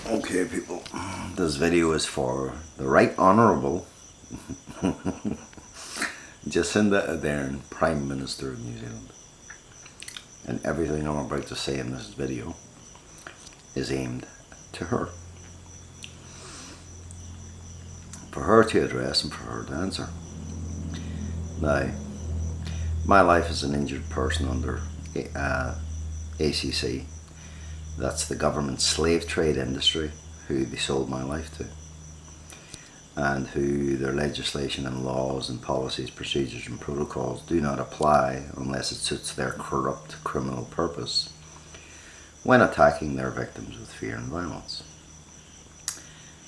Okay, people, this video is for the Right Honourable Jacinda Ardern, Prime Minister of New Zealand. And everything I'm about to say in this video is aimed to her. For her to address and for her to answer. Now, my life as an injured person under ACC, that's the government slave trade industry, who they sold my life to, and who their legislation and laws and policies, procedures and protocols do not apply unless it suits their corrupt criminal purpose when attacking their victims with fear and violence.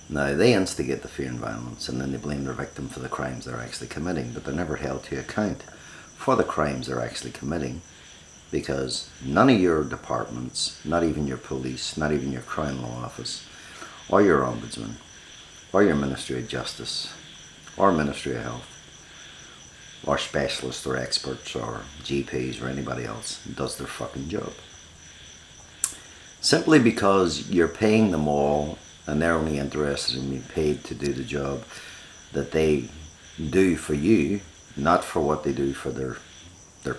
Now, they instigate the fear and violence and then they blame their victim for the crimes they're actually committing, but they're never held to account for the crimes they're actually committing, because none of your departments, not even your police, not even your Crown Law Office, or your Ombudsman, or your Ministry of Justice, or Ministry of Health, or specialists or experts or GPs or anybody else does their fucking job. Simply because you're paying them all and they're only interested in being paid to do the job that they do for you, not for what they do for their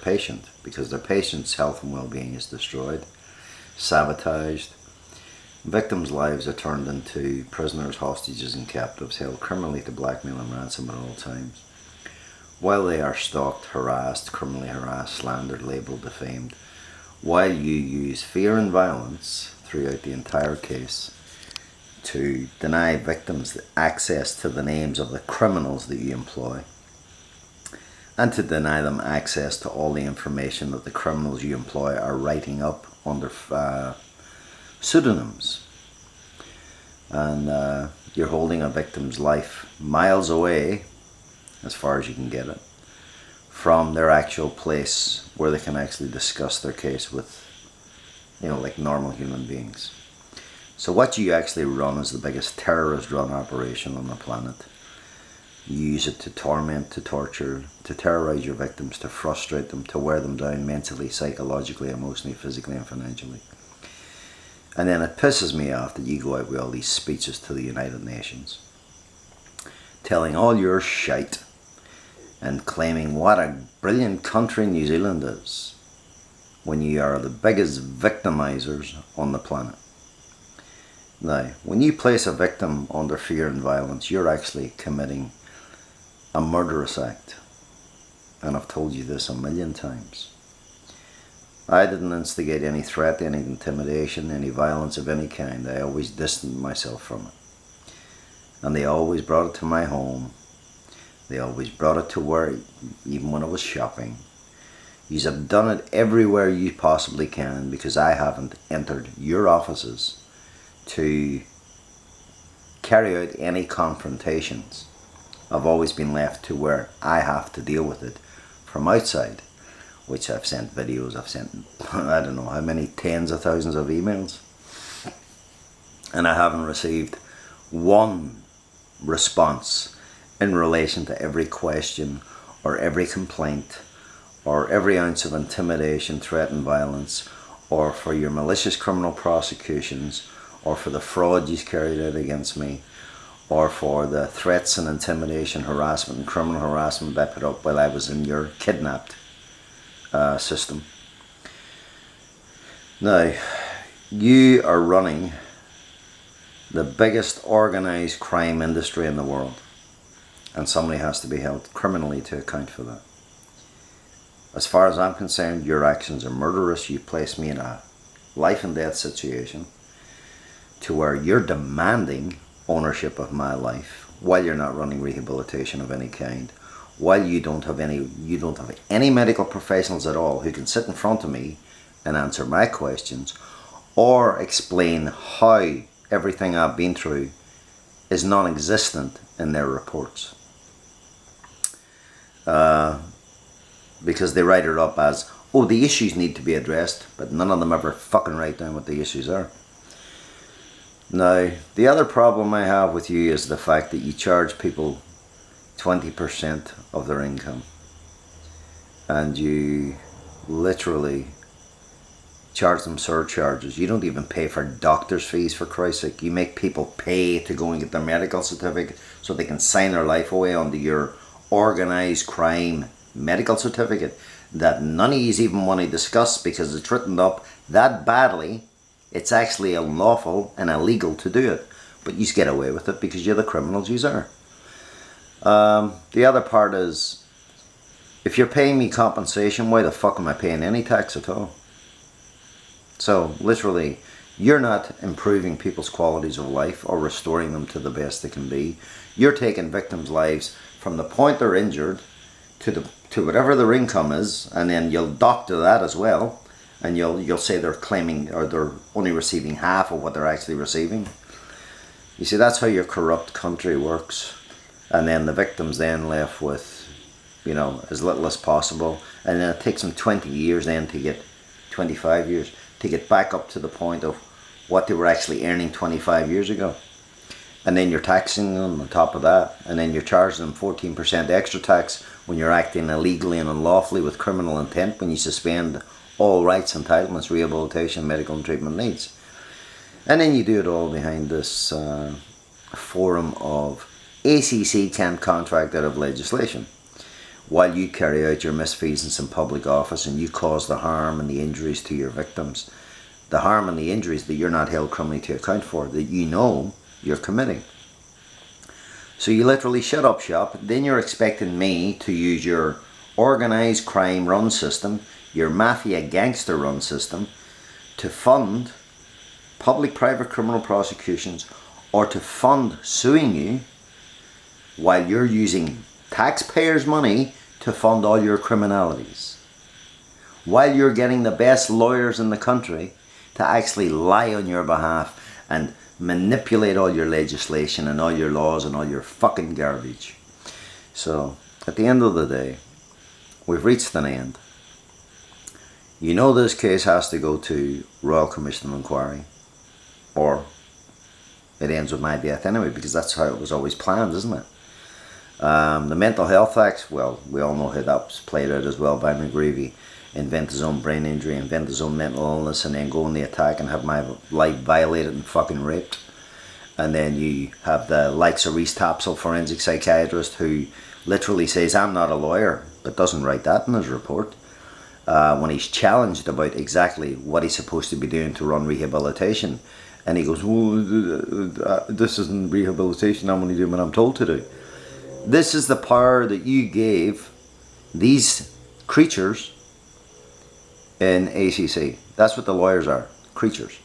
patient, because their patient's health and well-being is destroyed, sabotaged. Victims' lives are turned into prisoners, hostages and captives held criminally to blackmail and ransom at all times, while they are stalked, harassed, criminally harassed, slandered, labelled, defamed, while you use fear and violence throughout the entire case to deny victims access to the names of the criminals that you employ, and to deny them access to all the information that the criminals you employ are writing up under pseudonyms. And you're holding a victim's life miles away, as far as you can get it, from their actual place where they can actually discuss their case with, like normal human beings. So what you actually run is the biggest terrorist run operation on the planet. You use it to torment, to torture, to terrorize your victims, to frustrate them, to wear them down mentally, psychologically, emotionally, physically and financially. And then it pisses me off that you go out with all these speeches to the United Nations, telling all your shite and claiming what a brilliant country New Zealand is, when you are the biggest victimizers on the planet. Now, when you place a victim under fear and violence, you're actually committing a murderous act. And I've told you this a million times. I didn't instigate any threat, any intimidation, any violence of any kind. I always distanced myself from it. And they always brought it to my home. They always brought it to work, even when I was shopping. You have done it everywhere you possibly can, because I haven't entered your offices to carry out any confrontations. I've always been left to where I have to deal with it from outside, which I've sent videos, I've sent I don't know how many tens of thousands of emails, and I haven't received one response in relation to every question or every complaint or every ounce of intimidation, threat and violence, or for your malicious criminal prosecutions, or for the fraud you carried out against me, or for the threats and intimidation, harassment and criminal harassment I put up while I was in your kidnapped system. Now, you are running the biggest organised crime industry in the world, and somebody has to be held criminally to account for that. As far as I'm concerned, your actions are murderous. You place me in a life and death situation to where you're demanding ownership of my life while you're not running rehabilitation of any kind, while you don't have any medical professionals at all who can sit in front of me and answer my questions or explain how everything I've been through is non-existent in their reports. Because they write it up as, oh, the issues need to be addressed, but none of them ever fucking write down what the issues are. Now, the other problem I have with you is the fact that you charge people 20% of their income, and you literally charge them surcharges. You don't even pay for doctor's fees, for Christ's sake. You make people pay to go and get their medical certificate so they can sign their life away onto your organised crime medical certificate that none of you even want to discuss because it's written up that badly it's actually unlawful and illegal to do it. But you get away with it because you're the criminals you are. The other part is, if you're paying me compensation, why the fuck am I paying any tax at all? So, literally, you're not improving people's qualities of life or restoring them to the best they can be. You're taking victims' lives from the point they're injured to whatever their income is, and then you'll doctor that as well, and you'll say they're claiming, or they're only receiving half of what they're actually receiving. You see, that's how your corrupt country works. And then the victims then left with, as little as possible, and then it takes them 20 years then to get 25 years to get back up to the point of what they were actually earning 25 years ago. And then you're taxing them on top of that, and then you're charging them 14% extra tax when you're acting illegally and unlawfully with criminal intent, when you suspend all rights, entitlements, rehabilitation, medical and treatment needs. And then you do it all behind this forum of ACC can't contract out of legislation, while you carry out your misfeasance in public office and you cause the harm and the injuries to your victims. The harm and the injuries that you're not held criminally to account for, that you're committing. So you literally shut up shop. Then you're expecting me to use your organised crime run system, your mafia gangster run system, to fund public-private criminal prosecutions, or to fund suing you, while you're using taxpayers' money to fund all your criminalities, while you're getting the best lawyers in the country to actually lie on your behalf and manipulate all your legislation and all your laws and all your fucking garbage. So, at the end of the day, we've reached an end. This case has to go to Royal Commission of Inquiry, or it ends with my death anyway, because that's how it was always planned, isn't it? The Mental Health Act, well, we all know how that was played out as well by McGreevy. Invent his own brain injury, invent his own mental illness, and then go on the attack and have my life violated and fucking raped. And then you have the likes of Reese Tapsell, forensic psychiatrist, who literally says, I'm not a lawyer, but doesn't write that in his report. When he's challenged about exactly what he's supposed to be doing to run rehabilitation. And he goes, this isn't rehabilitation, I'm only doing what I'm told to do. This is the power that you gave these creatures in ACC. That's what the lawyers are, creatures.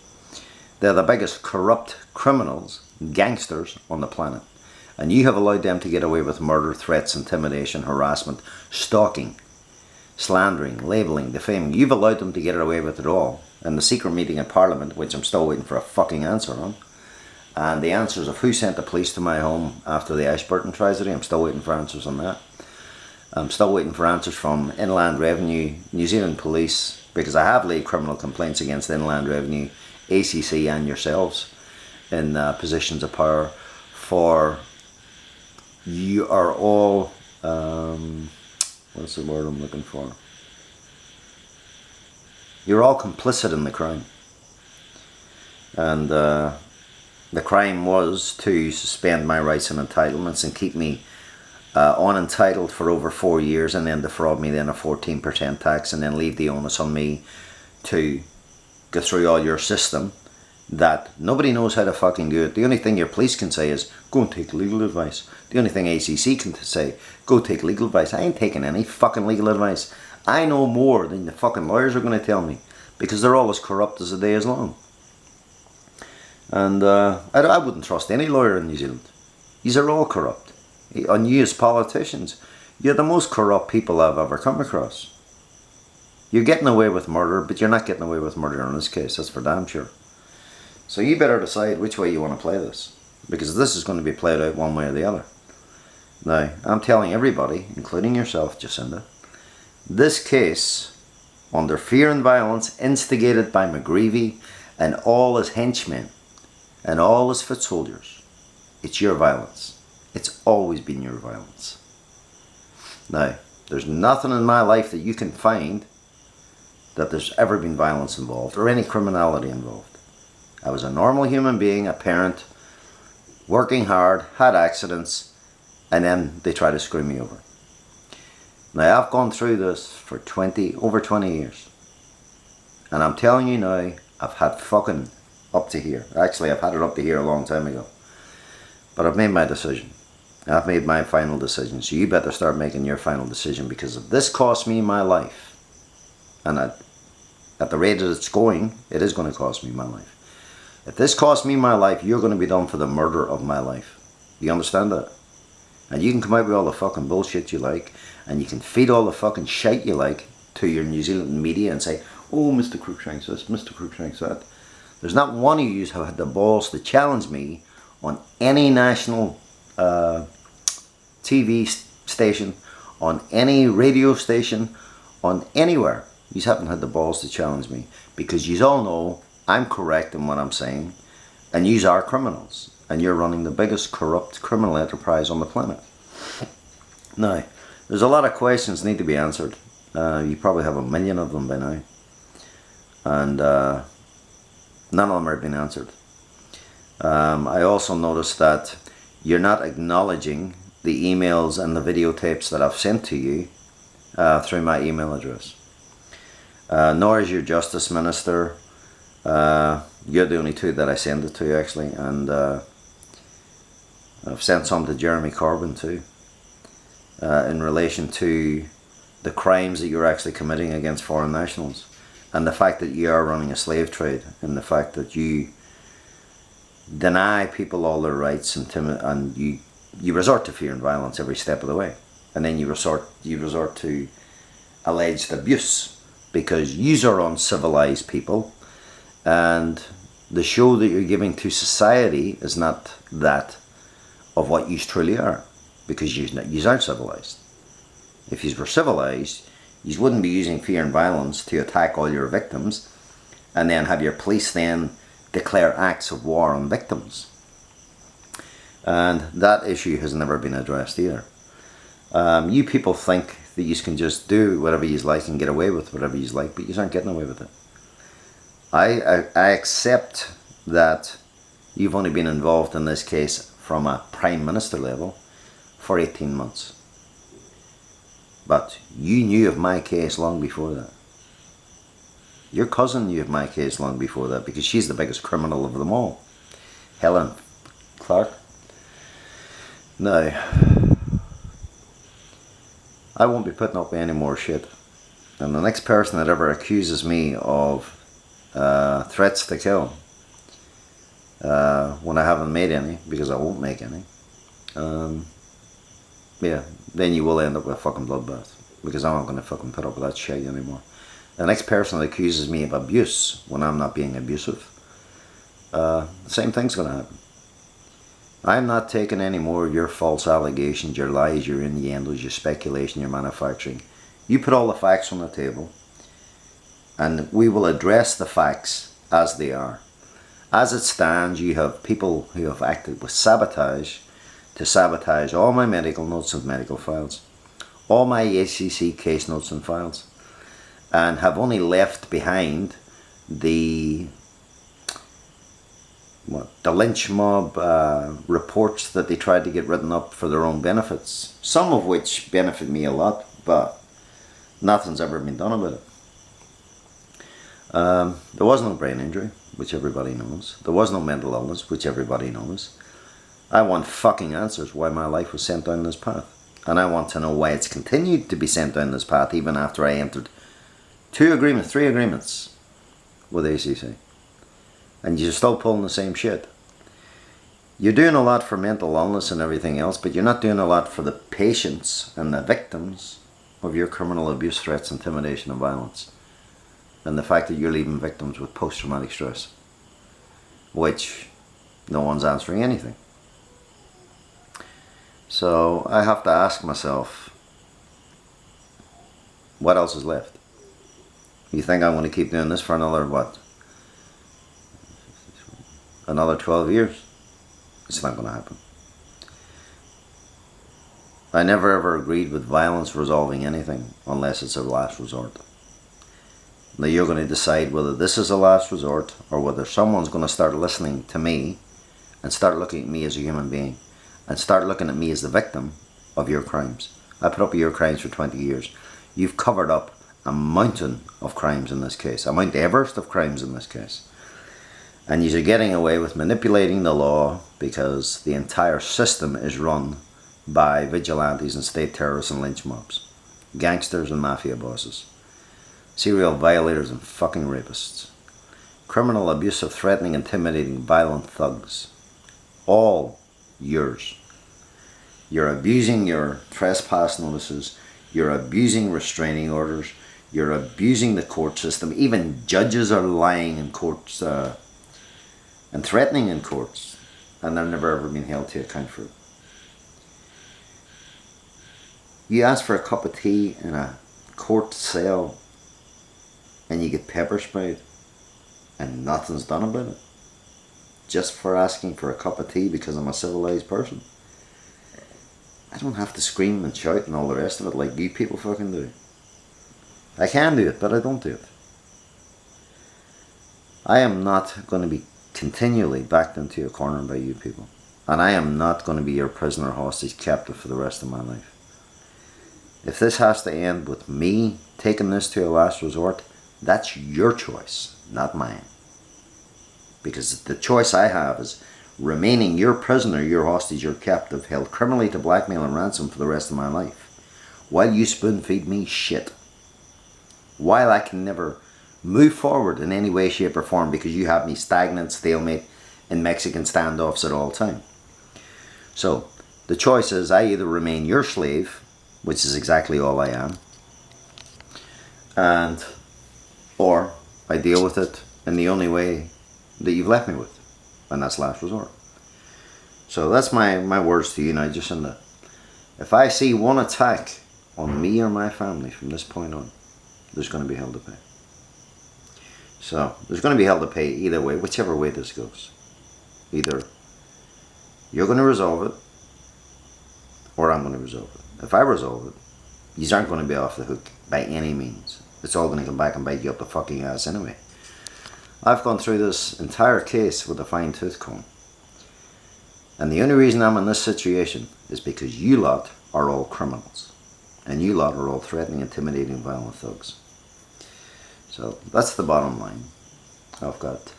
They're the biggest corrupt criminals, gangsters on the planet. And you have allowed them to get away with murder, threats, intimidation, harassment, stalking, slandering, labelling, defaming. You've allowed them to get away with it all. And the secret meeting in Parliament, which I'm still waiting for a fucking answer on, and the answers of who sent the police to my home after the Ashburton tragedy, I'm still waiting for answers on that. I'm still waiting for answers from Inland Revenue, New Zealand Police, because I have laid criminal complaints against Inland Revenue, ACC and yourselves in positions of power, for you are all, what's the word I'm looking for? You're all complicit in the crime. And the crime was to suspend my rights and entitlements and keep me unentitled for over 4 years, and then defraud me then a 14% tax, and then leave the onus on me to go through all your system that nobody knows how to fucking do it. The only thing your police can say is, go and take legal advice. The only thing ACC can say, go take legal advice. I ain't taking any fucking legal advice. I know more than the fucking lawyers are going to tell me, because they're all as corrupt as the day is long. And I wouldn't trust any lawyer in New Zealand. These are all corrupt. And you as politicians, you're the most corrupt people I've ever come across. You're getting away with murder, but you're not getting away with murder in this case, that's for damn sure. So you better decide which way you want to play this, because this is going to be played out one way or the other. Now, I'm telling everybody, including yourself, Jacinda, this case, under fear and violence instigated by McGreevy and all his henchmen and all his foot soldiers, it's your violence. It's always been your violence. Now, there's nothing in my life that you can find that there's ever been violence involved or any criminality involved. I was a normal human being, a parent, working hard, had accidents, and then they try to screw me over. Now, I've gone through this for over 20 years. And I'm telling you now, I've had fucking up to here. Actually, I've had it up to here a long time ago. But I've made my decision. I've made my final decision. So you better start making your final decision, because if this costs me my life, and at the rate that it's going, it is going to cost me my life. If this costs me my life, you're going to be done for the murder of my life. You understand that? And you can come out with all the fucking bullshit you like, and you can feed all the fucking shite you like to your New Zealand media and say, oh, Mr. Cruikshank's this, Mr. Cruikshank's that. There's not one of you who had the balls to challenge me on any national TV station, on any radio station, on anywhere. You haven't had the balls to challenge me, because you all know I'm correct in what I'm saying, and you are criminals, and you're running the biggest corrupt criminal enterprise on the planet. Now, there's a lot of questions need to be answered. You probably have a million of them by now, and none of them have been answered. I also noticed that you're not acknowledging the emails and the videotapes that I've sent to you through my email address. Nor is your Justice Minister. You're the only two that I send it to, actually, and I've sent some to Jeremy Corbyn too, in relation to the crimes that you're actually committing against foreign nationals, and the fact that you are running a slave trade, and the fact that you deny people all their rights, and you resort to fear and violence every step of the way, and then you resort to alleged abuse, because you are uncivilized people, and the show that you're giving to society is not that of what you truly are, because you aren't civilized. If you were civilized, you wouldn't be using fear and violence to attack all your victims, and then have your police then declare acts of war on victims. And that issue has never been addressed either. You people think that you can just do whatever you like and get away with whatever you like, but you aren't getting away with it. I accept that you've only been involved in this case from a Prime Minister level for 18 months. But you knew of my case long before that. Your cousin knew of my case long before that, because she's the biggest criminal of them all. Helen Clark. Now, I won't be putting up with any more shit. And the next person that ever accuses me of threats to kill, when I haven't made any, because I won't make any, yeah, then you will end up with a fucking bloodbath, because I'm not going to fucking put up with that shit anymore. The next person that accuses me of abuse when I'm not being abusive, the same thing's going to happen. I'm not taking any more of your false allegations, your lies, your innuendos, your speculation, your manufacturing. You put all the facts on the table, and we will address the facts as they are. As it stands, you have people who have acted with sabotage to sabotage all my medical notes and medical files, all my ACC case notes and files, and have only left behind the lynch mob reports that they tried to get written up for their own benefits, some of which benefit me a lot, but nothing's ever been done about it. There was no brain injury, which everybody knows. There was no mental illness, which everybody knows. I want fucking answers why my life was sent down this path. And I want to know why it's continued to be sent down this path even after I entered 3 agreements with ACC. And you're still pulling the same shit. You're doing a lot for mental illness and everything else, but you're not doing a lot for the patients and the victims of your criminal abuse, threats, intimidation and violence. And the fact that you're leaving victims with post-traumatic stress, which no one's answering anything. So I have to ask myself, what else is left? You think I'm going to keep doing this for another, what? Another 12 years? It's not going to happen. I never ever agreed with violence resolving anything unless it's a last resort. Now you're going to decide whether this is a last resort or whether someone's going to start listening to me and start looking at me as a human being and start looking at me as the victim of your crimes. I put up with your crimes for 20 years. You've covered up a mountain of crimes in this case, a Mount Everest of crimes in this case. And you're getting away with manipulating the law because the entire system is run by vigilantes and state terrorists and lynch mobs, gangsters and mafia bosses, serial violators and fucking rapists, criminal, abusive, threatening, intimidating, violent thugs. All yours. You're abusing your trespass notices, you're abusing restraining orders, you're abusing the court system. Even judges are lying in courts and threatening in courts, and they're never ever been held to account for it. You ask for a cup of tea in a court cell and you get pepper sprayed and nothing's done about it, just for asking for a cup of tea because I'm a civilized person. I don't have to scream and shout and all the rest of it like you people fucking do. I can do it, but I don't do it. I am not going to be continually backed into a corner by you people. And I am not going to be your prisoner, hostage, captive for the rest of my life. If this has to end with me taking this to a last resort, that's your choice, not mine. Because the choice I have is remaining your prisoner, your hostage, your captive, held criminally to blackmail and ransom for the rest of my life, while you spoon feed me shit, while I can never move forward in any way, shape or form because you have me stagnant, stalemate in Mexican standoffs at all time. So the choice is I either remain your slave, which is exactly all I am, or I deal with it in the only way that you've left me with, and that's last resort. So that's my words to you now, Jacinda. If I see one attack on me or my family from this point on, there's going to be hell to pay. So there's going to be hell to pay either way, whichever way this goes. Either you're going to resolve it, or I'm going to resolve it. If I resolve it, you aren't going to be off the hook by any means. It's all going to come back and bite you up the fucking ass anyway. I've gone through this entire case with a fine tooth comb. And the only reason I'm in this situation is because you lot are all criminals. And you lot are all threatening, intimidating, violent thugs. So that's the bottom line. I've got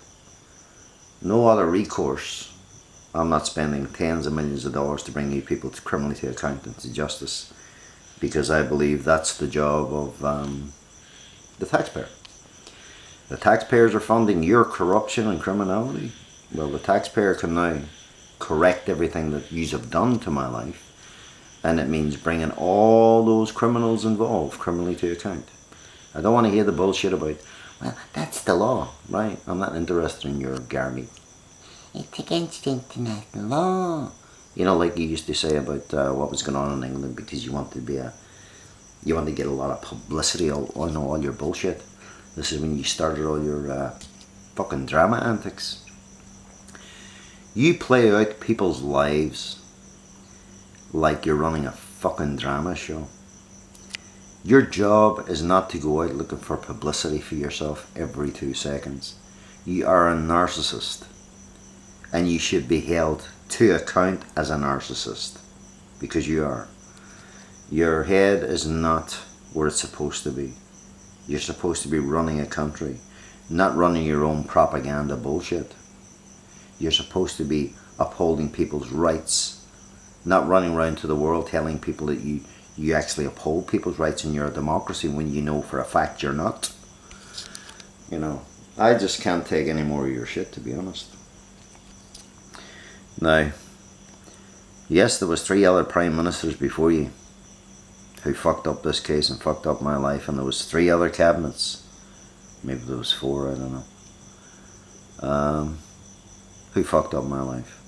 no other recourse. I'm not spending tens of millions of dollars to bring you people to criminally to account and to justice, because I believe that's the job of the taxpayer. The taxpayers are funding your corruption and criminality. Well, the taxpayer can now correct everything that you have done to my life, and it means bringing all those criminals involved criminally to account. I don't want to hear the bullshit about, well, that's the law, right? I'm not interested in your garbage. It's against international law. You know, like you used to say about what was going on in England because you want to get a lot of publicity on all your bullshit. This is when you started all your fucking drama antics. You play out people's lives like you're running a fucking drama show. Your job is not to go out looking for publicity for yourself every 2 seconds. You are a narcissist, and you should be held to account as a narcissist, because you are. Your head is not where it's supposed to be. You're supposed to be running a country, not running your own propaganda bullshit. You're supposed to be upholding people's rights, not running around to the world telling people that you actually uphold people's rights and you're a democracy when you know for a fact you're not. You know, I just can't take any more of your shit, to be honest. Now, yes, there was 3 other prime ministers before you who fucked up this case and fucked up my life, and there was 3 other cabinets, maybe there was 4, I don't know, who fucked up my life.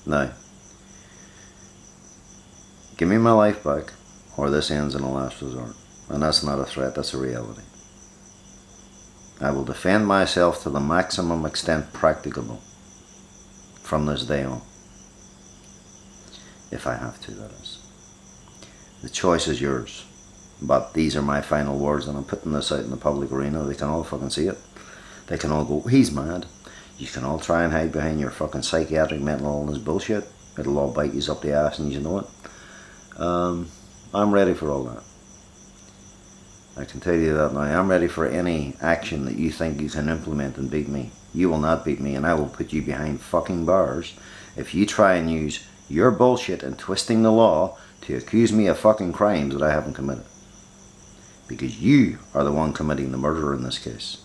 Now, give me my life back, or this ends in a last resort. And that's not a threat, that's a reality. I will defend myself to the maximum extent practicable from this day on. If I have to, that is. The choice is yours. But these are my final words, and I'm putting this out in the public arena. They can all fucking see it. They can all go, he's mad. You can all try and hide behind your fucking psychiatric mental illness bullshit. It'll all bite you up the ass and you know it. I'm ready for all that. I can tell you that now. I'm ready for any action that you think you can implement and beat me. You will not beat me, and I will put you behind fucking bars if you try and use your bullshit and twisting the law to accuse me of fucking crimes that I haven't committed. Because you are the one committing the murder in this case.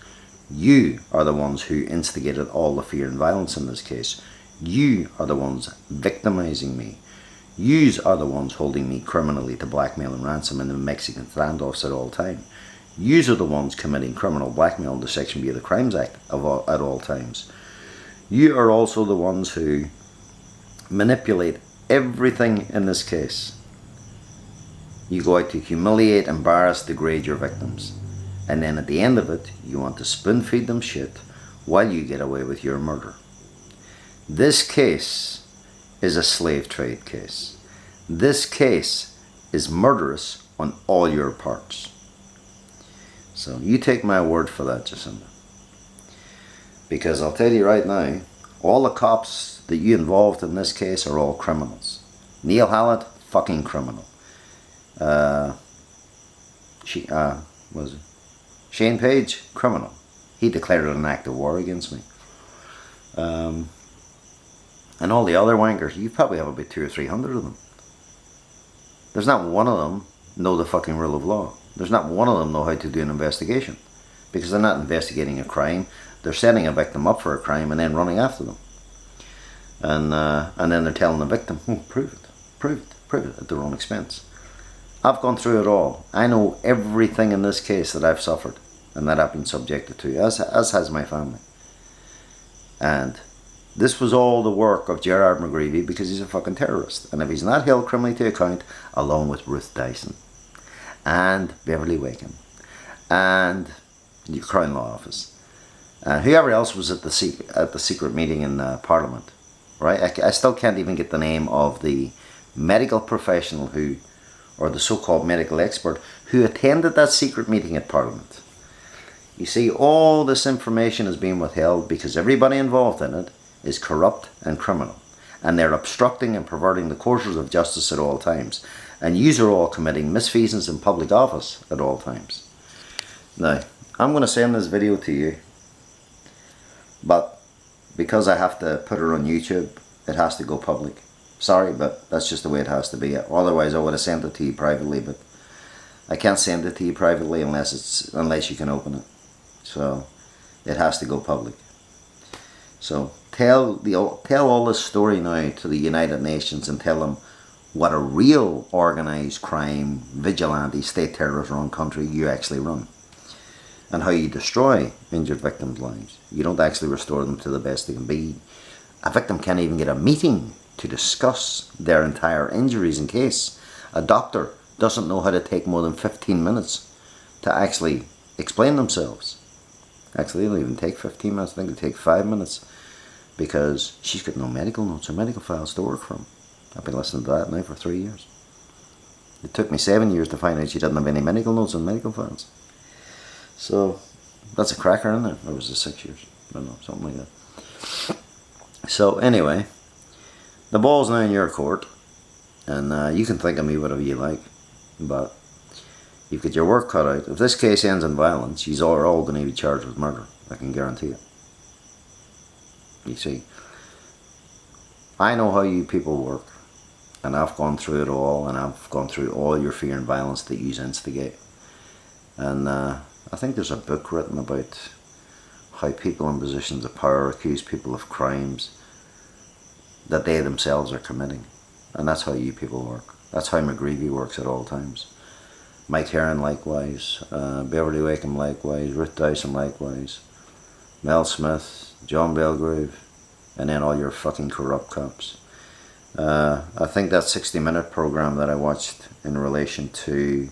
You are the ones who instigated all the fear and violence in this case. You are the ones victimizing me. Yous are the ones holding me criminally to blackmail and ransom in the Mexican standoffs at all time. Yous are the ones committing criminal blackmail under Section B of the Crimes Act at all times. You are also the ones who manipulate everything in this case. You go out to humiliate, embarrass, degrade your victims. And then at the end of it, you want to spoon feed them shit while you get away with your murder. This case is a slave trade case. This case is murderous on all your parts. So you take my word for that, Jacinda. Because I'll tell you right now, all the cops that you involved in this case are all criminals. Neil Hallett, fucking criminal. Shane Page, criminal. He declared an act of war against me. And all the other wankers, you probably have about 200 or 300 of them. There's not one of them know the fucking rule of law. There's not one of them know how to do an investigation. Because they're not investigating a crime. They're setting a victim up for a crime and then running after them. And then they're telling the victim, oh, prove it at their own expense. I've gone through it all. I know everything in this case that I've suffered and that I've been subjected to, as has my family. And this was all the work of Gerard McGreevy because he's a fucking terrorist. And if he's not held criminally to account, along with Ruth Dyson and Beverly Wakem and the Crown Law Office and whoever else was at the secret meeting in Parliament, right? I still can't even get the name of the medical professional who, or the so-called medical expert who attended that secret meeting at Parliament. You see, all this information is being withheld because everybody involved in it is corrupt and criminal. And they're obstructing and perverting the courses of justice at all times. And yous are all committing misfeasance in public office at all times. Now, I'm going to send this video to you. But because I have to put it on YouTube, it has to go public. Sorry, but that's just the way it has to be. Otherwise, I would have sent it to you privately, but I can't send it to you privately unless you can open it. So it has to go public. So tell all this story now to the United Nations and tell them what a real organised crime, vigilante, state terrorist run country you actually run. And how you destroy injured victims' lives. You don't actually restore them to the best they can be. A victim can't even get a meeting to discuss their entire injuries in case. A doctor doesn't know how to take more than 15 minutes to actually explain themselves. Actually, they don't even take 15 minutes. I think they take 5 minutes because she's got no medical notes or medical files to work from. I've been listening to that now for 3 years. It took me 7 years to find out she didn't have any medical notes and medical files. So that's a cracker, isn't it? Or was it 6 years? I don't know, something like that. So anyway, the ball's now in your court, and you can think of me whatever you like, but you've got your work cut out. If this case ends in violence, you're all going to be charged with murder. I can guarantee it. You see, I know how you people work, and I've gone through it all, and I've gone through all your fear and violence that you instigate. And I think there's a book written about how people in positions of power accuse people of crimes that they themselves are committing. And that's how you people work. That's how McGreevy works at all times. Mike Heron likewise, Beverly Wakem likewise, Ruth Dyson likewise, Mel Smith, John Belgrave, and then all your fucking corrupt cops. I think that 60-minute program that I watched in relation to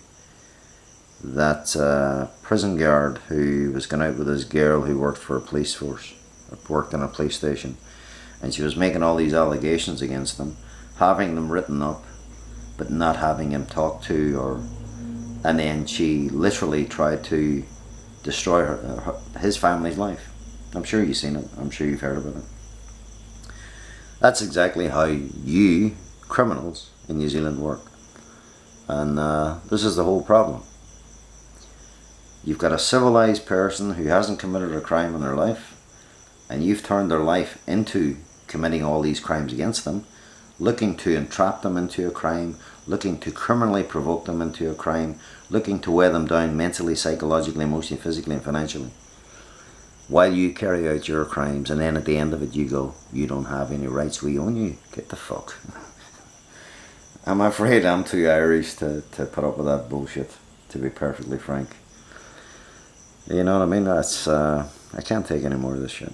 that prison guard who was going out with this girl who worked for a police force, worked in a police station, and she was making all these allegations against them, having them written up, but not having him talk to or and then she literally tried to destroy his family's life. I'm sure you've seen it. I'm sure you've heard about it. That's exactly how you criminals in New Zealand work. And this is the whole problem. You've got a civilized person who hasn't committed a crime in their life, and you've turned their life into committing all these crimes against them, looking to entrap them into a crime, looking to criminally provoke them into a crime, looking to wear them down mentally, psychologically, emotionally, physically and financially, while you carry out your crimes, and then at the end of it you go, you don't have any rights, we own you. Get the fuck. I'm afraid I'm too Irish to put up with that bullshit, to be perfectly frank. You know what I mean? That's I can't take any more of this shit.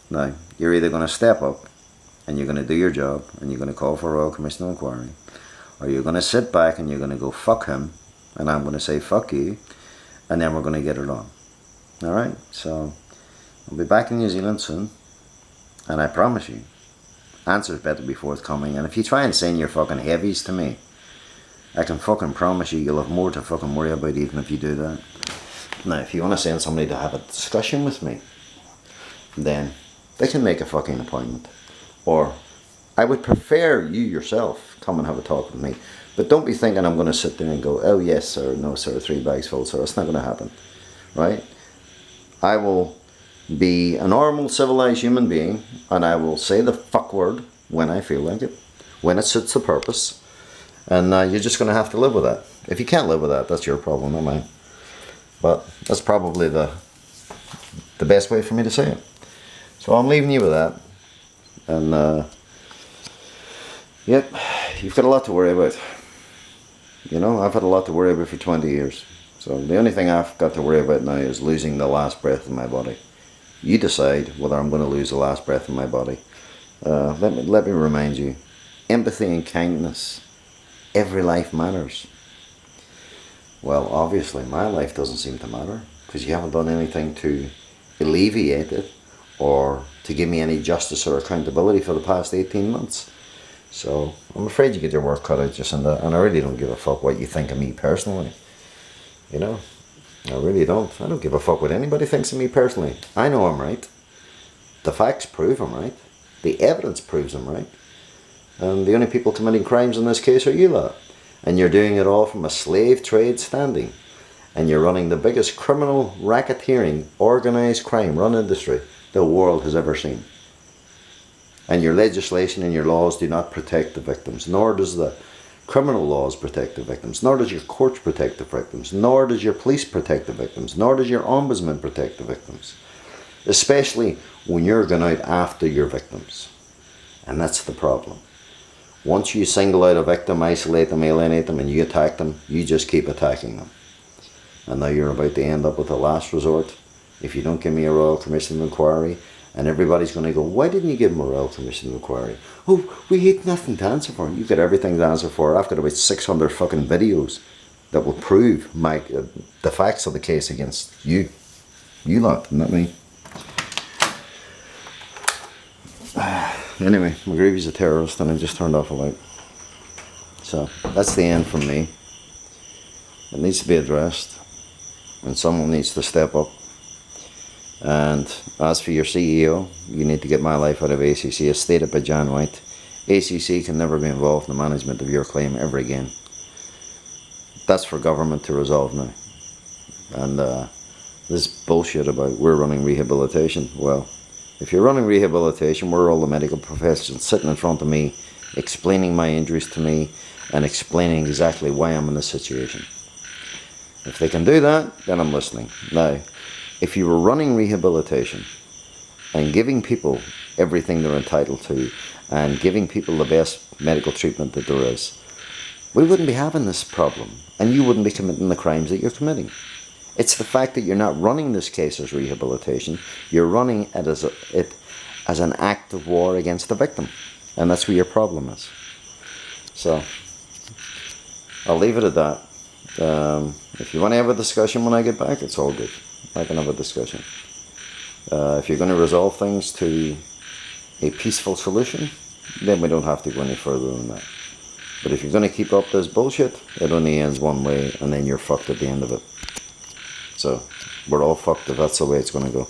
Now, you're either going to step up and you're going to do your job and you're going to call for a Royal Commission of Inquiry, or you're going to sit back and you're going to go fuck him and I'm going to say fuck you, and then we're going to get it on. Alright, so I'll be back in New Zealand soon, and I promise you, answers better be forthcoming. And if you try and send your fucking heavies to me, I can fucking promise you you'll have more to fucking worry about even if you do that. Now, if you want to send somebody to have a discussion with me, then they can make a fucking appointment. Or I would prefer you yourself come and have a talk with me. But don't be thinking I'm going to sit there and go, oh yes sir, no sir, 3 bags full sir. It's not going to happen. Right? I will be a normal civilized human being, and I will say the fuck word when I feel like it, when it suits the purpose, and you're just going to have to live with that. If you can't live with that, that's your problem, not mine. But that's probably the best way for me to say it. So I'm leaving you with that, and yep, you've got a lot to worry about. You know, I've had a lot to worry about for 20 years. So the only thing I've got to worry about now is losing the last breath in my body. You decide whether I'm going to lose the last breath in my body. Let me remind you, empathy and kindness, every life matters. Well, obviously my life doesn't seem to matter, because you haven't done anything to alleviate it or to give me any justice or accountability for the past 18 months. So I'm afraid you get your work cut out, Jacinda, and I really don't give a fuck what you think of me personally. You know, I really don't. I don't give a fuck what anybody thinks of me personally. I know I'm right. The facts prove I'm right. The evidence proves I'm right. And the only people committing crimes in this case are you lot. And you're doing it all from a slave trade standing. And you're running the biggest criminal racketeering, organised crime run industry the world has ever seen. And your legislation and your laws do not protect the victims, nor does the criminal laws protect the victims, nor does your courts protect the victims, nor does your police protect the victims, nor does your ombudsman protect the victims. Especially when you're going out after your victims. And that's the problem. Once you single out a victim, isolate them, alienate them, and you attack them, you just keep attacking them. And now you're about to end up with a last resort. If you don't give me a Royal Commission of Inquiry, and everybody's going to go, why didn't you give him a Royal Commission of Inquiry? Oh, we had nothing to answer for. You've got everything to answer for. I've got about 600 fucking videos that will prove the facts of the case against you. You lot, not me. Anyway, McGreevy's a terrorist and I just turned off a light. So, that's the end from me. It needs to be addressed. And someone needs to step up. And as for your CEO, you need to get my life out of ACC. As stated by John White, ACC can never be involved in the management of your claim ever again. That's for government to resolve now. And this bullshit about we're running rehabilitation. Well, if you're running rehabilitation, we're all the medical professionals sitting in front of me, explaining my injuries to me, and explaining exactly why I'm in this situation. If they can do that, then I'm listening. Now, if you were running rehabilitation and giving people everything they're entitled to and giving people the best medical treatment that there is, we wouldn't be having this problem and you wouldn't be committing the crimes that you're committing. It's the fact that you're not running this case as rehabilitation, you're running it as an act of war against the victim, and that's where your problem is. So, I'll leave it at that. If you want to have a discussion when I get back, it's all good. I can have a discussion. If you're going to resolve things to a peaceful solution, then we don't have to go any further than that. But if you're going to keep up this bullshit, it only ends one way, and then you're fucked at the end of it. So we're all fucked if that's the way it's going to go.